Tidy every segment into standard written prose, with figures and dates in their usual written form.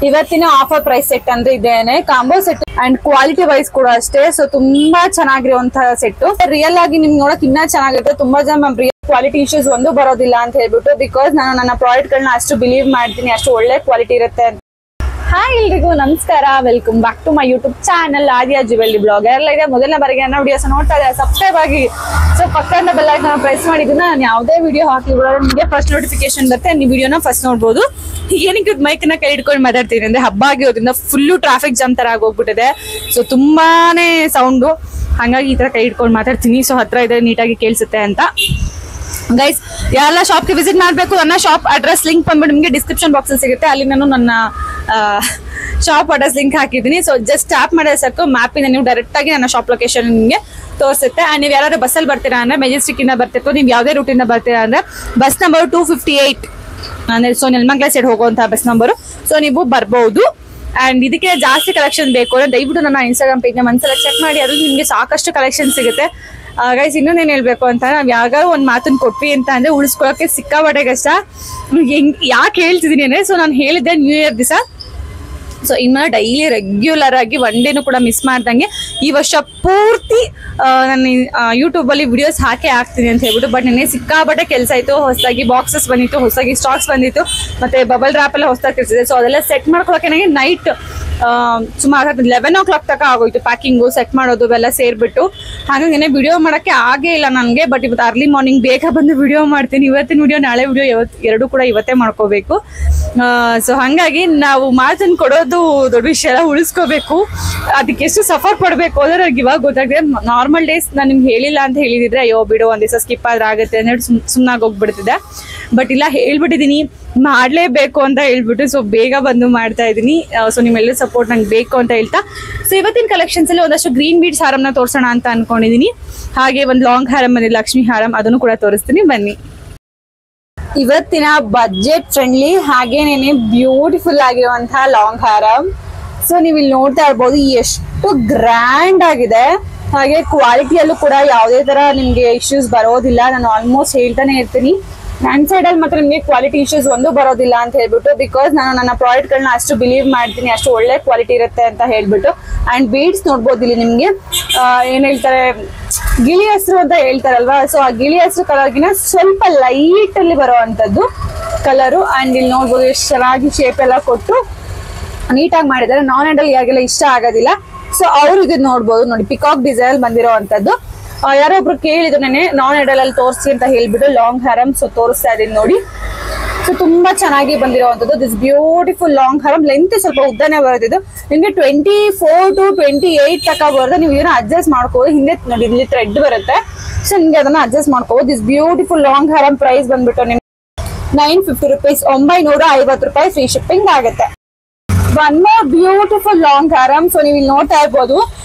ಇವತ್ತಿನ offer price set ಅಂದ್ರೆ ಇದೇನೆ combo set and quality wise ಕೂಡ ಅಷ್ಟೇ. ಸೊ ತುಂಬಾ ಚೆನ್ನಾಗಿರುವಂತಹ ಸೆಟ್. ರಿಯಲ್ ಆಗಿ ನಿಮ್ಗೆ ನೋಡಕ್ ಇನ್ನ ಚೆನ್ನಾಗಿರುತ್ತೆ. ತುಂಬಾ ಜನ ರಿಯಲ್ ಕ್ವಾಲಿಟಿ ಇಶ್ಯೂಸ್ ಒಂದು ಬರೋದಿಲ್ಲ ಅಂತ ಹೇಳ್ಬಿಟ್ಟು, ಬಿಕಾಸ್ ನಾನು ನನ್ನ ಪ್ರಾಡಕ್ಟ್ ಗಳನ್ನ ಅಷ್ಟು ಬಿಲೀವ್ ಮಾಡ್ತೀನಿ, ಅಷ್ಟು ಒಳ್ಳೆ ಕ್ವಾಲಿಟಿ ಇರುತ್ತೆ ಅಂತ. ಹಾಯ್ ಎಲ್ರಿಗೂ ನಮಸ್ಕಾರ, welcome back to my YouTube channel Aadiya jewellery blog. ಎಲ್ಲ ಇದೆ ಮೊದಲನೇ ಬಾರಿಗೆ ನನ್ನ ವಿಡಿಯೋಸ್ ನೋಡ್ತಾ ಇದ್ದಾರೆ, ಸಬ್ಸ್ಕ್ರೈಬ್ ಆಗಿ. ಸೊ ಪಕ್ಕದ ಬೆಲ್ ಐಕಾನ್ ಪ್ರೆಸ್ ಮಾಡಿದ್ದನ್ನ ನಾನು ಯಾವುದೇ ವಿಡಿಯೋ ಹಾಕಿ ನಿಮಗೆ ಫಸ್ಟ್ ನೋಟಿಫಿಕೇಶನ್ ಬರುತ್ತೆ, ನೀವು ವಿಡಿಯೋನ ಫಸ್ಟ್ ನೋಡ್ಬೋದು. ಏನಕ್ಕೆ ಮೈಕ್ ನ ಕೈ ಹಿಡ್ಕೊಂಡು ಮಾತಾಡ್ತೀನಿ ಅಂದ್ರೆ ಹಬ್ಬ ಆಗಿರೋದ್ರಿಂದ ಫುಲ್ಲು ಟ್ರಾಫಿಕ್ ಜಾಮ್ ತರ ಆಗೋಗ್ಬಿಟ್ಟಿದೆ. ಸೊ ತುಂಬಾನೇ ಸೌಂಡು, ಹಂಗಾಗಿ ಈ ತರ ಕೈ ಹಿಡ್ಕೊಂಡು ಮಾತಾಡ್ತೀನಿ. ಸೊ ಹತ್ರ ಇದ್ರೆ ನೀಟಾಗಿ ಕೇಳಿಸುತ್ತೆ ಅಂತ. ಗೈಸ್ ಯಾರೆಲ್ಲ ಶಾಪ್ಗೆ ವಿಸಿಟ್ ಮಾಡಬೇಕು, ನನ್ನ ಶಾಪ್ ಅಡ್ರೆಸ್ ಲಿಂಕ್ ಬಂದ್ಬಿಟ್ಟು ನಿಮಗೆ ಡಿಸ್ಕ್ರಿಪ್ಷನ್ ಬಾಕ್ಸ್ ಅಲ್ಲಿ ಸಿಗುತ್ತೆ. ಅಲ್ಲಿ ನಾನು ನನ್ನ ಶಾಪ್ ಅಡ್ರೆಸ್ ಲಿಂಕ್ ಹಾಕಿದ್ದೀನಿ. ಸೊ ಜಸ್ಟ್ ಟ್ಯಾಪ್ ಮಾಡಿದ್ರೆ ಸಾಕು, ಮ್ಯಾಪಿಂದ ನೀವು ಡೈರೆಕ್ಟ್ ಆಗಿ ನನ್ನ ಶಾಪ್ ಲೊಕೇಶನ್ ನಿಮಗೆ ತೋರಿಸುತ್ತೆ. ಅಂಡ್ ನೀವು ಯಾರಾದ್ರೂ ಬಸ್ಸಲ್ಲಿ ಬರ್ತೀರಾ ಅಂದ್ರೆ ಮೆಜೆಸ್ಟಿಕ್ ಇಂದ ಬರ್ತಿರ್ತೀವಿ, ನೀವು ಯಾವುದೇ ರೂಟಿಂದ ಬರ್ತೀರಾ ಅಂದ್ರೆ ಬಸ್ ನಂಬರ್ 258 ಅಂದ್ರೆ ಸೊ ನೆಲಮಂಗಲ ಸೈಡ್ ಹೋಗುವಂತಹ ಬಸ್ ನಂಬರು. ಸೊ ನೀವು ಬರ್ಬಹುದು. ಅಂಡ್ ಇದಕ್ಕೆ ಜಾಸ್ತಿ ಕಲೆಕ್ಷನ್ ಬೇಕು ಅಂದ್ರೆ ದಯವಿಟ್ಟು ನನ್ನ ಇನ್ಸ್ಟಾಗ್ರಾಮ್ ಪೇಜ್ ನ ಒಂದ್ಸಲ ಚೆಕ್ ಮಾಡಿ, ಅದ್ರಲ್ಲಿ ನಿಮ್ಗೆ ಸಾಕಷ್ಟು ಕಲೆಕ್ಷನ್ ಸಿಗುತ್ತೆ. ಗೈಸ್ ಇನ್ನೊಂದೇನ್ ಹೇಳ್ಬೇಕು ಅಂತ, ನಾವ್ ಯಾವಾಗಾರು ಒಂದ್ ಮಾತನ್ನ ಕೊಟ್ವಿ ಅಂತ ಅಂದ್ರೆ ಉಳಿಸ್ಕೊಳಕ್ಕೆ ಸಿಕ್ಕಾಪಟ್ಟೆ ಕಷ್ಟ. ಯಾಕೆ ಹೇಳ್ತಿದೀನಿ ಅಂದ್ರೆ, ಸೊ ನಾನು ಹೇಳಿದ್ದೆ ನ್ಯೂ ಇಯರ್ ದಿವಸ. ಸೊ ಇನ್ನ ಡೈಲಿ ರೆಗ್ಯುಲರ್ ಆಗಿ ಒನ್ ಡೇನು ಕೂಡ ಮಿಸ್ ಮಾಡ್ದಂಗೆ ಈ ವರ್ಷ ಪೂರ್ತಿ ನಾನು ಯೂಟ್ಯೂಬ್ ಅಲ್ಲಿ ವಿಡಿಯೋಸ್ ಹಾಕಿ ಹಾಕ್ತೀನಿ ಅಂತ ಹೇಳ್ಬಿಟ್ಟು. ಬಟ್ ನೆನ್ನೆ ಸಿಕ್ಕಾಪಟ್ಟೆ ಕೆಲಸ ಆಯ್ತು, ಹೊಸದಾಗಿ ಬಾಕ್ಸಸ್ ಬಂದಿತ್ತು, ಹೊಸದಾಗಿ ಸ್ಟಾಕ್ಸ್ ಬಂದಿತ್ತು, ಮತ್ತೆ ಬಬಲ್ ರ್ಯಾಪ್ ಎಲ್ಲ ಹೊಸದಾಗಿ ಕಳಿಸಿದೆ. ಸೊ ಅದೆಲ್ಲ ಸೆಟ್ ಮಾಡ್ಕೊಳಕ್ಕೆ ನನಗೆ ನೈಟ್ ಸುಮಾರು 11 o'clock ತನಕ ಆಗೋಯ್ತು. ಪ್ಯಾಕಿಂಗು ಸೆಟ್ ಮಾಡೋದು ಇವೆಲ್ಲ ಸೇರ್ಬಿಟ್ಟು, ಹಾಗಾಗಿ ವಿಡಿಯೋ ಮಾಡಕ್ಕೆ ಆಗೇ ಇಲ್ಲ ನನಗೆ. ಬಟ್ ಇವತ್ತು ಅರ್ಲಿ ಮಾರ್ನಿಂಗ್ ಬೇಗ ಬಂದು ವಿಡಿಯೋ ಮಾಡ್ತೀನಿ. ಇವತ್ತಿನ ವಿಡಿಯೋ ನಾಳೆ ವಿಡಿಯೋ ಎರಡು ಕೂಡ ಇವತ್ತೇ ಮಾಡ್ಕೋಬೇಕು. ಸೊ ಹಾಗಾಗಿ ನಾವು ಮಾತನ್ನು ಕೊಡೋದು ದೊಡ್ಡ ವಿಷಯ ಎಲ್ಲ, ಉಳಿಸ್ಕೋಬೇಕು. ಅದಕ್ಕೆ ಎಷ್ಟು ಸಫರ್ ಪಡ್ಬೇಕು ಅಂದ್ರೆ ನನಗೆ ಇವಾಗ ಗೊತ್ತಾಗಿದೆ. ನಾರ್ಮಲ್ ಡೇಸ್ ನಾನು ನಿಮ್ಗೆ ಹೇಳಿಲ್ಲ ಅಂತ ಹೇಳಿದಿದ್ರೆ ಅಯ್ಯೋ ಬಿಡು ಒಂದ್ ದಿವಸ ಸ್ಕಿಪ್ ಆದ್ರೆ ಆಗುತ್ತೆ ಅಂತ ಸುಮ್ಮನಾಗಿ ಹೋಗ್ಬಿಡ್ತಿದ್ದೆ. ಬಟ್ ಇಲ್ಲ, ಹೇಳ್ಬಿಟ್ಟಿದೀನಿ ಮಾಡ್ಲೇಬೇಕು ಅಂತ ಹೇಳ್ಬಿಟ್ಟು ಸೊ ಬೇಗ ಬಂದು ಮಾಡ್ತಾ ಇದ್ದೀನಿ. ಸೊ ನಿಮ್ಮೆಲ್ಲರೂ ಸಪೋರ್ಟ್ ನಂಗೆ ಬೇಕು ಅಂತ ಹೇಳ್ತಾ, ಸೊ ಇವತ್ತಿನ ಕಲೆಕ್ಷನ್ಸ್ ಅಲ್ಲಿ ಒಂದಷ್ಟು ಗ್ರೀನ್ ಬೀಡ್ಸ್ ಹಾರಮ್ನ ತೋರ್ಸೋಣ ಅಂತ ಅನ್ಕೊಂಡಿದೀನಿ. ಹಾಗೆ ಒಂದು ಲಾಂಗ್ ಹಾರಮ್ ಬಂದಿದೆ, ಲಕ್ಷ್ಮಿ ಹಾರಮ್, ಅದನ್ನು ಕೂಡ ತೋರಿಸ್ತೀನಿ ಬನ್ನಿ. ಇವತ್ತಿನ ಬಜೆಟ್ ಫ್ರೆಂಡ್ಲಿ ಹಾಗೇನೇನೆ ಬ್ಯೂಟಿಫುಲ್ ಆಗಿರುವಂತಹ ಲಾಂಗ್ ಹಾರಮ್. ಸೊ ನೀವು ಇಲ್ಲಿ ನೋಡ್ತಾ ಇರ್ಬೋದು ಎಷ್ಟು ಗ್ರ್ಯಾಂಡ್ ಆಗಿದೆ. ಹಾಗೆ ಕ್ವಾಲಿಟಿಯಲ್ಲೂ ಕೂಡ ಯಾವುದೇ ತರ ನಿಮ್ಗೆ ಇಶ್ಯೂಸ್ ಬರೋದಿಲ್ಲ. ನಾನು ಆಲ್ಮೋಸ್ಟ್ ಹೇಳ್ತಾನೆ ಇರ್ತೀನಿ, ನನ್ನ ಸೈಡ್ ಅಲ್ಲಿ ಮಾತ್ರ ನಿಮಗೆ ಕ್ವಾಲಿಟಿ ಇಶ್ಯೂಸ್ ಒಂದು ಬರೋದಿಲ್ಲ ಅಂತ ಹೇಳ್ಬಿಟ್ಟು, ಬಿಕಾಸ್ ನಾನು ನನ್ನ ಪ್ರಾಡಕ್ಟ್ ಗಳನ್ನ ಅಷ್ಟು ಬಿಲೀವ್ ಮಾಡ್ತೀನಿ, ಅಷ್ಟು ಒಳ್ಳೆ ಕ್ವಾಲಿಟಿ ಇರುತ್ತೆ ಅಂತ ಹೇಳ್ಬಿಟ್ಟು. ಅಂಡ್ ಬೀಡ್ಸ್ ನೋಡ್ಬೋದು ಇಲ್ಲಿ ನಿಮ್ಗೆ ಏನ್ ಹೇಳ್ತಾರೆ, ಗಿಳಿ ಹಸಿರು ಅಂತ ಹೇಳ್ತಾರಲ್ವಾ. ಸೊ ಆ ಗಿಳಿ ಹಸಿರು ಕಲರ್ಗಿನ ಸ್ವಲ್ಪ ಲೈಟ್ ಅಲ್ಲಿ ಬರುವಂತದ್ದು ಕಲರು. ಅಂಡ್ ಇಲ್ಲಿ ನೋಡ್ಬೋದು ಎಷ್ಟು ಚೆನ್ನಾಗಿ ಶೇಪ್ ಎಲ್ಲ ಕೊಟ್ಟು ನೀಟಾಗಿ ಮಾಡಿದ್ದಾರೆ. ನಾನ್ ಹ್ಯಾಂಡಲ್ ಯಾರಿಗೆಲ್ಲ ಇಷ್ಟ ಆಗೋದಿಲ್ಲ, ಸೊ ಅವ್ರು ಇದನ್ನ ನೋಡ್ಬೋದು. ನೋಡಿ ಪಿಕಾಕ್ ಡಿಸೈನ್ ಬಂದಿರೋ ಅಂತದ್ದು. ಯಾರೋ ಒಬ್ರು ಕೇಳಿದ್ರು ನೆನೆ ನಾನ್ ಹ್ಯಾಂಡಲ್ ಅಲ್ಲಿ ತೋರಿಸಿ ಅಂತ ಹೇಳ್ಬಿಟ್ಟು ಲಾಂಗ್ ಹಾರಮ್. ಸೊ ತೋರಿಸ್ತಾ ಇದೀನಿ ನೋಡಿ. ಸೊ ತುಂಬಾ ಚೆನ್ನಾಗಿ ಬಂದಿರುವಂತದ್ದು ದಿಸ್ ಬ್ಯೂಟಿಫುಲ್ ಲಾಂಗ್ ಹಾರಮ್. ಲೆಂತ್ ಸ್ವಲ್ಪ ಉದ್ದನೇ ಬರುತ್ತಿದ್ದು, ನಿಮ್ಗೆ 24 to 28 ತನಕ ಬರುತ್ತೆ. ನೀವು ಇದನ್ನ ಅಡ್ಜಸ್ಟ್ ಮಾಡ್ಕೋಬಹುದು. ಹಿಂದೆ ನೋಡಿ ಇಲ್ಲಿ ಥ್ರೆಡ್ ಬರುತ್ತೆ, ಸೊ ನಿಮ್ಗೆ ಅದನ್ನ ಅಡ್ಜಸ್ಟ್ ಮಾಡ್ಕೋಬಹುದು. This beautiful long haram price ಬಂದ್ಬಿಟ್ಟು ನಿಮ್ಗೆ 950 rupees, 950 ರೂಪಾಯಿ ಫ್ರೀ ಶಿಪ್ಪಿಂಗ್ ಆಗುತ್ತೆ. One more beautiful long haram. So ನೀವು ಇಲ್ಲಿ ನೋಡ್ತಾ ಇರ್ಬೋದು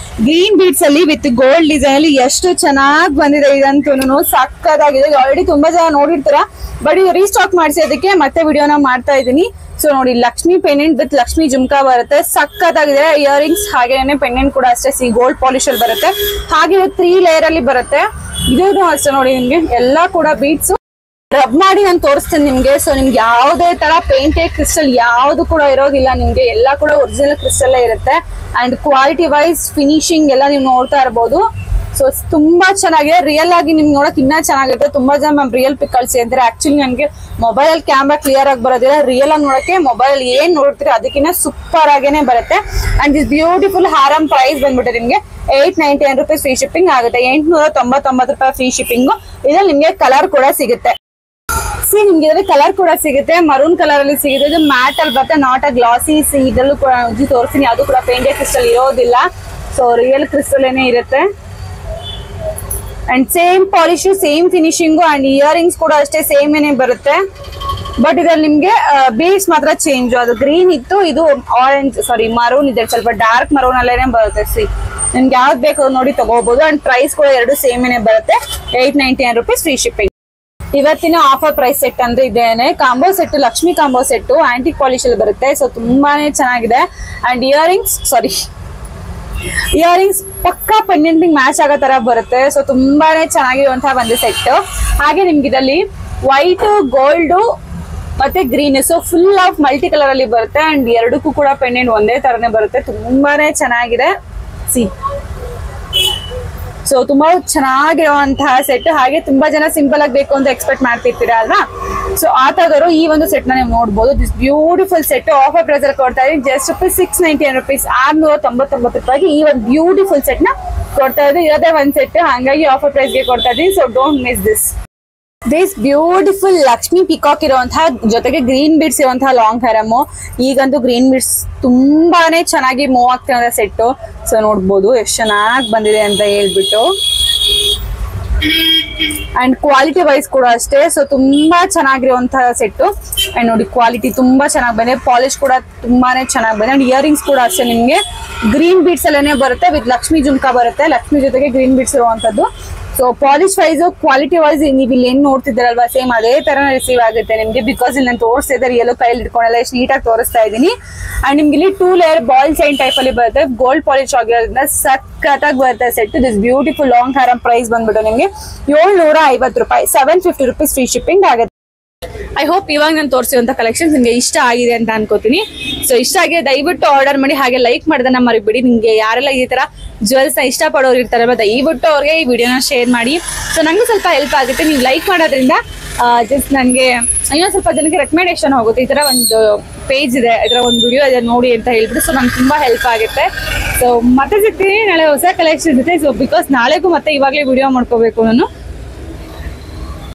ಗ್ರೀನ್ ಬೀಡ್ಸ್ ಅಲ್ಲಿ ವಿತ್ ಗೋಲ್ಡ್ ಡಿಸೈನ್ ಅಲ್ಲಿ ಎಷ್ಟು ಚೆನ್ನಾಗಿ ಬಂದಿದೆ. ಇದಂತೂ ಸಕ್ಕತ್ತಾಗಿದೆ. ಆಲ್ರೆಡಿ ತುಂಬಾ ಜನ ನೋಡಿರ್ತೀರಾ, ಬಟ್ ಇದು ರೀಸ್ಟಾಕ್ ಮಾಡಿಸೋದಕ್ಕೆ ಮತ್ತೆ ವಿಡಿಯೋನ ಮಾಡ್ತಾ ಇದ್ದೀನಿ. ಸೊ ನೋಡಿ ಲಕ್ಷ್ಮಿ ಪೆಂಡೆಂಟ್ ವಿತ್ ಲಕ್ಷ್ಮಿ ಜುಮ್ಕಾ ಬರುತ್ತೆ, ಸಕ್ಕತ್ತಾಗಿದೆ. ಇಯರಿಂಗ್ಸ್ ಹಾಗೇನೆ ಪೆಂಡೆಂಟ್ ಕೂಡ ಅಷ್ಟೇ ಗೋಲ್ಡ್ ಪಾಲಿಶ್ ಅಲ್ಲಿ ಬರುತ್ತೆ. ಹಾಗೆ 3 ಲೇಯರ್ ಅಲ್ಲಿ ಬರುತ್ತೆ. ಇದು ಅಷ್ಟೇ ನೋಡಿ, ನಿಮ್ಗೆ ಎಲ್ಲಾ ಕೂಡ ಬೀಡ್ಸ್ ರಬ್ ಮಾಡಿ ನಾನು ತೋರಿಸ್ತೇನೆ ನಿಮ್ಗೆ. ಸೊ ನಿಮ್ಗೆ ಯಾವುದೇ ತರ ಪೇಂಟೆಡ್ ಕ್ರಿಸ್ಟಲ್ ಯಾವ್ದು ಕೂಡ ಇರೋದಿಲ್ಲ, ನಿಮ್ಗೆ ಎಲ್ಲಾ ಕೂಡ ಒರಿಜಿನಲ್ ಕ್ರಿಸ್ಟಲ್ ಇರುತ್ತೆ. ಅಂಡ್ ಕ್ವಾಲಿಟಿ ವೈಸ್ ಫಿನಿಶಿಂಗ್ ಎಲ್ಲ ನೀವು ನೋಡ್ತಾ ಇರ್ಬೋದು. ಸೊ ತುಂಬಾ ಚೆನ್ನಾಗಿದೆ. ರಿಯಲ್ ಆಗಿ ನಿಮ್ಗೆ ನೋಡಕ್ ಇನ್ನ ಚೆನ್ನಾಗಿರುತ್ತೆ. ತುಂಬಾ ಜನ ಮ್ಯಾಮ್ ರಿಯಲ್ ಪಿಕ್ ಕಳ್ಸಿ ಅಂತಾರೆ. ಆಕ್ಚುಲಿ ನನಗೆ ಮೊಬೈಲ್ ಅಲ್ಲಿ ಕ್ಯಾಮ್ರಾ ಕ್ಲಿಯರ್ ಆಗಿ ಬರೋದಿಲ್ಲ, ರಿಯಲ್ ಆಗಿ ನೋಡಕ್ಕೆ ಮೊಬೈಲ್ ಏನ್ ನೋಡ್ತೀರಿ ಅದಕ್ಕಿಂತ ಸೂಪರ್ ಆಗೇನೆ ಬರುತ್ತೆ. ಅಂಡ್ ದಿಸ್ ಬ್ಯೂಟಿಫುಲ್ ಹಾರಮ್ ಪ್ರೈಸ್ ಬಂದ್ಬಿಟ್ಟು ನಿಮ್ಗೆ 899 rupees ಫ್ರೀ ಶಿಪ್ಪಿಂಗ್ ಆಗುತ್ತೆ. 899 ರೂಪಾಯಿ ಫ್ರೀ ಶಿಪ್ಪಿಂಗ್. ಇದ್ರಲ್ಲಿ ನಿಮ್ಗೆ ಕಲರ್ ಕೂಡ ಸಿಗುತ್ತೆ. ನಿಮ್ಗೆ ಇದ್ರಲ್ಲಿ ಕಲರ್ ಕೂಡ ಸಿಗುತ್ತೆ, ಮರೂನ್ ಕಲರ್ ಅಲ್ಲಿ ಸಿಗುತ್ತೆ. ಇದು ಮ್ಯಾಟ್ ಅಲ್ಲಿ ಬರುತ್ತೆ, ನಾಟ್ ಅ ಗ್ಲಾಸಿ. ಇದರಲ್ಲೂ ಕೂಡ ತೋರಿಸ್ತೀನಿ, ಅದು ಕೂಡ ಪೇಂಟೆಡ್ ಕ್ರಿಸ್ಟಲ್ ಇರೋದಿಲ್ಲ. ಸೊ ರಿಯಲ್ ಕ್ರಿಸ್ಟಲ್ ಏನೇ ಇರುತ್ತೆ. And same polish, same finishing. And earrings ಕೂಡ ಅಷ್ಟೇ ಸೇಮ್ ಏನೇ ಬರುತ್ತೆ. ಬಟ್ ಇದ್ರಲ್ಲಿ ನಿಮ್ಗೆ ಬೀಡ್ಸ್ ಮಾತ್ರ ಚೇಂಜ್. ಅದು ಗ್ರೀನ್ ಇತ್ತು, ಇದು ಆರೆಂಜ್ ಮರೂನ್ ಇದೆ, ಸ್ವಲ್ಪ ಡಾರ್ಕ್ ಮರೂನ್ ಅಲ್ಲೇನೆ ಬರುತ್ತೆ. ನಿಮ್ಗೆ ಯಾವ್ದು ಬೇಕು ನೋಡಿ ತಗೋಬಹುದು. ಅಂಡ್ ಪ್ರೈಸ್ ಕೂಡ ಎರಡು ಸೇಮ್ ಏನೇ ಬರುತ್ತೆ. 899 rupees ಫ್ರೀ ಶಿಪ್ಪಿಂಗ್. ಇವತ್ತಿನ ಆಫರ್ ಪ್ರೈಸ್ ಸೆಟ್ ಅಂದ್ರೆ ಇದೇನೆ combo set, Lakshmi combo set, antique polish ಅಲ್ಲಿ ಬರುತ್ತೆ. ಸೊ ತುಂಬಾನೇ ಚೆನ್ನಾಗಿದೆ. ಅಂಡ್ ಇಯರಿಂಗ್ಸ್ ಪಕ್ಕಾ ಪೆಂಡೆಂಟ್ ಮ್ಯಾಚ್ ಆಗೋ ತರ ಬರುತ್ತೆ. ಸೊ ತುಂಬಾನೇ ಚೆನ್ನಾಗಿರುವಂತಹ ಒಂದು ಸೆಟ್. ಹಾಗೆ ನಿಮ್ಗೆ ಇದರಲ್ಲಿ ವೈಟ್, ಗೋಲ್ಡ್ ಮತ್ತೆ green. So full of multi colour ಅಲ್ಲಿ ಬರುತ್ತೆ ಅಂಡ್ ಎರಡಕ್ಕೂ ಕೂಡ ಪೆಂಡೆಂಟ್ ಒಂದೇ ತರನೇ ಬರುತ್ತೆ. ತುಂಬಾನೇ ಚೆನ್ನಾಗಿದೆ. ಸಿ, ಸೊ ತುಂಬಾ ಚೆನ್ನಾಗಿರುವಂತಹ ಸೆಟ್. ಹಾಗೆ ತುಂಬಾ ಜನ ಸಿಂಪಲ್ ಆಗಿ ಬೇಕು ಅಂತ ಎಕ್ಸ್ಪೆಕ್ಟ್ ಮಾಡ್ತಿರ್ತೀರಾ ಅಲ್ವಾ? ಸೊ ಆ ತರದವರು ಈ ಒಂದು ಸೆಟ್ ನ ನೀವು ನೋಡಬಹುದು. This beautiful set offer price ಅಲ್ಲಿ ಕೊಡ್ತಾ ಇದೀನಿ. ಜಸ್ಟ್ ₹699, ₹699 ಈ ಒಂದು ಬ್ಯೂಟಿಫುಲ್ ಸೆಟ್ ನ ಕೊಡ್ತಾ ಇದ್ದೀವಿ. ಇರೋದೇ ಒಂದ್ ಸೆಟ್, ಹಂಗಾಗಿ ಆಫರ್ ಪ್ರೈಸ್ ಗೆ ಕೊಡ್ತಾ ಇದೀನಿ. So don't miss this beautiful Lakshmi peacock ಇರುವಂತಹ ಜೊತೆಗೆ ಗ್ರೀನ್ ಬೀಡ್ಸ್ ಇರುವಂತಹ ಲಾಂಗ್ ಹ್ಯಾರಮ್. ಈಗಂತೂ ಗ್ರೀನ್ ಬೀಡ್ಸ್ ತುಂಬಾನೇ ಚೆನ್ನಾಗಿ ಮೂವ್ ಆಗ್ತಿರೋ ಸೆಟ್. ಸೊ ನೋಡ್ಬೋದು ಎಷ್ಟು ಚೆನ್ನಾಗಿ ಬಂದಿದೆ ಅಂತ ಹೇಳ್ಬಿಟ್ಟು. ಅಂಡ್ ಕ್ವಾಲಿಟಿ ವೈಸ್ ಕೂಡ ಅಷ್ಟೇ. ಸೊ ತುಂಬಾ ಚೆನ್ನಾಗಿರುವಂತಹ ಸೆಟ್. ಅಂಡ್ ನೋಡಿ ಕ್ವಾಲಿಟಿ ತುಂಬಾ ಚೆನ್ನಾಗಿ ಬಂದಿದೆ. ಪಾಲಿಶ್ ಕೂಡ ತುಂಬಾನೇ ಚೆನ್ನಾಗಿ ಬಂದಿದೆ. ಅಂಡ್ ಇಯರಿಂಗ್ಸ್ ಕೂಡ ಅಷ್ಟೇ ನಿಮ್ಗೆ ಗ್ರೀನ್ ಬೀಡ್ಸ್ ಅಲ್ಲೇನೆ ಬರುತ್ತೆ, ವಿತ್ ಲಕ್ಷ್ಮಿ ಜುಮ್ಕಾ ಬರುತ್ತೆ. ಲಕ್ಷ್ಮಿ ಜೊತೆಗೆ ಗ್ರೀನ್ ಬೀಡ್ಸ್ ಇರುವಂತದ್ದು. So polish wise quality wise ನೀವು ಇಲ್ಲಿ ಏನ್ ನೋಡ್ತಿದ್ದೀರಲ್ವಾ, ಸೇಮ್ ಅದೇ ತರ ರಿಸೀವ್ ಆಗುತ್ತೆ ನಿಮ್ಗೆ. ಬಿಕಾಸ್ ಇಲ್ಲಿ ನಾನು ತೋರಿಸ್ತಿದ್ದೆ ಎಲ್ಲೋ ಕೈಯಲ್ಲಿ ಇಟ್ಕೊಂಡೆಲ್ಲ ಎಷ್ಟು ನೀಟಾಗಿ ತೋರಿಸ್ತಾ ಇದ್ದೀನಿ. ಅಂಡ್ ನಿಮ್ಗೆ ಇಲ್ಲಿ 2 ಲೇಯರ್ ಬಾಲ್ ಚೈನ್ ಟೈಪ್ ಅಲ್ಲಿ ಬರುತ್ತೆ. ಗೋಲ್ಡ್ ಪಾಲಿಶ್ ಆಗಿರೋದ್ರಿಂದ ಸಖತ್ತಾಗಿ ಬರುತ್ತೆ set. This beautiful long haram price ಬಂದ್ಬಿಟ್ಟು ನಿಮ್ಗೆ ₹750, ₹750 ಫ್ರೀ ಶಿಪ್ಪಿಂಗ್ ಆಗುತ್ತೆ. ಐ ಹೋಪ್ ಇವಾಗ ನಾನು ತೋರಿಸಿರುವಂತ ಕಲೆಕ್ಷನ್ಸ್ ನಿಮ್ಗೆ ಇಷ್ಟ ಆಗಿದೆ ಅಂತ ಅನ್ಕೋತೀನಿ. ಸೊ ಇಷ್ಟ ಆಗಿದೆ ದಯವಿಟ್ಟು ಆರ್ಡರ್ ಮಾಡಿ. ಹಾಗೆ ಲೈಕ್ ಮಾಡೋದನ್ನ ಮರಿಬೇಡಿ. ನಿಮ್ಗೆ ಯಾರೆಲ್ಲ ಈ ತರ ಜ್ಯುವೆಲ್ಸ್ ನ ಇಷ್ಟ ಪಡೋರು ಇರ್ತಾರಲ್ವ, ದಯವಿಟ್ಟು ಅವ್ರಿಗೆ ಈ ವಿಡಿಯೋನ ಶೇರ್ ಮಾಡಿ. ಸೊ ನಂಗೂ ಸ್ವಲ್ಪ ಹೆಲ್ಪ್ ಆಗುತ್ತೆ. ನೀವು ಲೈಕ್ ಮಾಡೋದ್ರಿಂದ ಜಸ್ಟ್ ನನಗೆ ಇನ್ನೊಂದು ಸ್ವಲ್ಪ ಜನಕ್ಕೆ ರೆಕಮೆಂಡೇಶನ್ ಹೋಗುತ್ತೆ. ಈ ತರ ಒಂದು ಪೇಜ್ ಇದೆ, ಇದರ ಒಂದು ವಿಡಿಯೋ ಇದೆ ನೋಡಿ ಅಂತ ಹೇಳ್ಬಿಟ್ಟು. ಸೊ ನಂಗೆ ತುಂಬಾ ಹೆಲ್ಪ್ ಆಗುತ್ತೆ. ಸೊ ಮತ್ತೆ ಸಿಗ್ತೀನಿ ನಾಳೆ ಹೊಸ ಕಲೆಕ್ಷನ್ ಜೊತೆ. ಸೊ ಬಿಕಾಸ್ ನಾಳೆಗೂ ಮತ್ತೆ ಇವಾಗಲೇ ವಿಡಿಯೋ ಮಾಡ್ಕೋಬೇಕು ನಾನು.